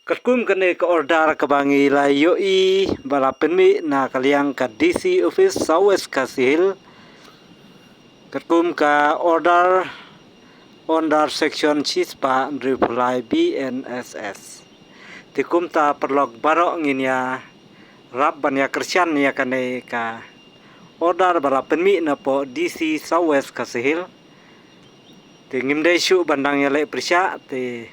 Katkum kene ke order ke bangi la yoi bala penmi na kaliang ka DC office Southwest Kasil. Katkum ka order under section chispa reply BNSS. Tikum ta perlok barok nginya rap banya kersian ya kane ka order bala penmi na po DC Southwest Kasil. Tingim desu bandang ya le persya te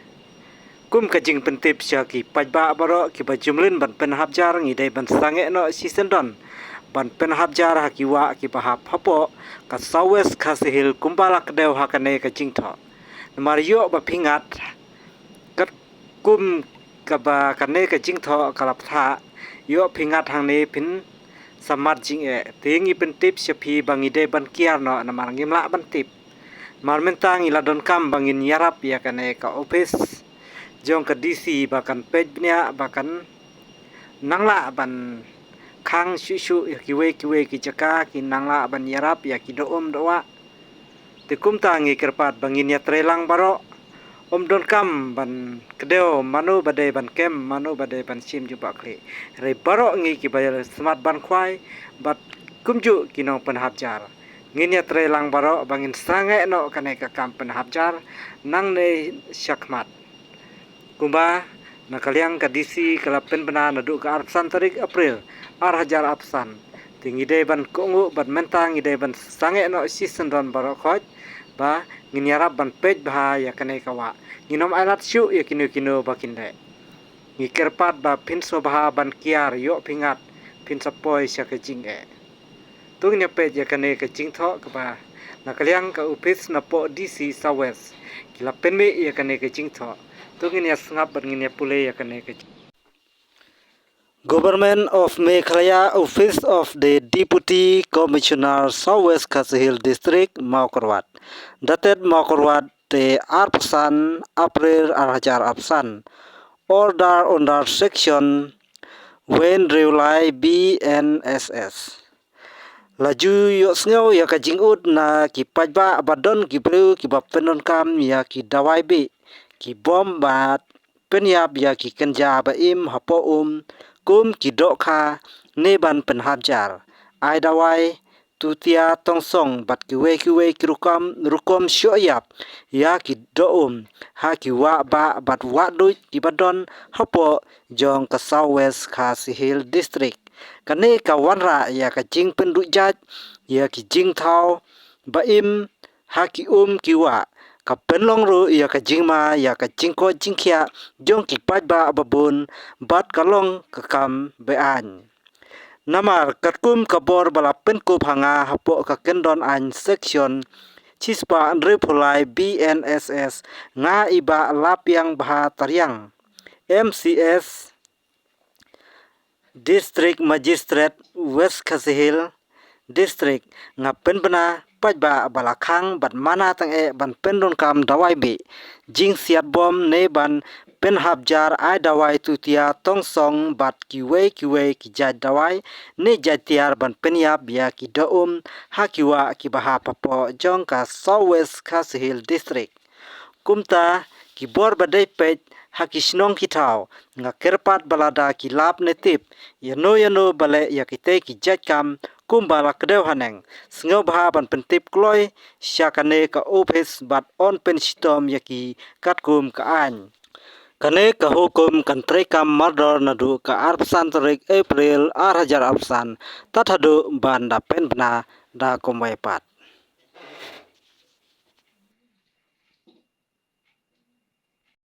kum kajing pentip sya ki pajba baro ki bajumlin ban pen habjar ngidai ban sange no season don ban pen habjar hakiwa ki bahap hapo ka Southwest Kasihil kumbala kedeu hakane kajing tho mario ba pingat kat kum ka ba kane kajing tho kalap tha yo pingat hang ne pin samat jing e tingi pentip sya phi bangidai ban kiar no na mar ngimla ban tip mar mentang ila don kam bangin yarap ya kane ka office jong ke DC bahkan pejnya bahkan nangla ban khang shu kiwe ki jaka ki nangla ban yarap ya ki doom doa tikum tangi kerpat bangin ya trelang baro don kam ban kedeo manu badai ban kem manu badai ban sim ju bakli re baro ngi ki bayar smart ban khwai bat kumju kinong pen habjar ngin ya trelang baro bangin sange no kane ka kam pen habjar nang ne syakmat kumba na kaliang ka DC kalapen bena nadu ka arpsan tarik April hajar apsan tingi de ban kongu ban mentang ide ban sange no season don barokot ba nginyarap ban pej bah ya kane kawa nginom ailat syu ya kinu bakinde ngikerpat ba pinso bah ban kiar yo pingat pinsapoi sya ke jinge tungnya pej ya kane ke jingtho ka ba na kaliang ka upis na po DC Southwest kilapen me ya kane ke jingtho Government of Meghalaya Office of the Deputy Commissioner Southwest Kasihil District Maukarwat dated Maukarwat the Arpsan April Hajar Apsan order under section when relay BNSS laju yo snyo ya kajing ud na ki pajba badon ki bru ki bapenon kam ya ki dawai bi ki bom bat penyap ya ki kenja ba im hapo kum ki dokha ne ban pen habjar ai dawai tutia tongsong bat ki we ki rukom shoyap ya ki doom ha ki wa ba bat wa du ki badon hapo jong ka Southwest Kasihil District kane ka wanra ya ka jing pen rujat ya ki jing thau ba im ha ki ki wa ka penlong ru ya ka jingma ya ka jingko jingkhia jong ki pajba babun bat kalong ka kam bean namar katkum kabor bala penko phanga hapo ka kendon an section chispa repulai BNSS nga iba lapyang bha taryang MCS District Magistrate West Kasihil District nga penbena pajba balakhang bat mana tang e ban pendon kam dawai be jing siat bom ne ban pen habjar ai dawai tutia tongsong bat kiwe ki jat dawai ne jatiar ban penyap ya ki doom hakiwa ki baha papo jong ka Southwest Kasihil District kumta ki bor badai pej haki snong ki thau nga kerpat balada ki lap netip yano bale ya kite ki jat kam kumbala kedeu haneng sngo bha ban pentip kloi syakane ka office bat on pen sistem yaki katkum ka an kane ka hukum kantre kam mardor nadu ka arpsan tarik April hajar apsan tathadu banda pen bna da komai pat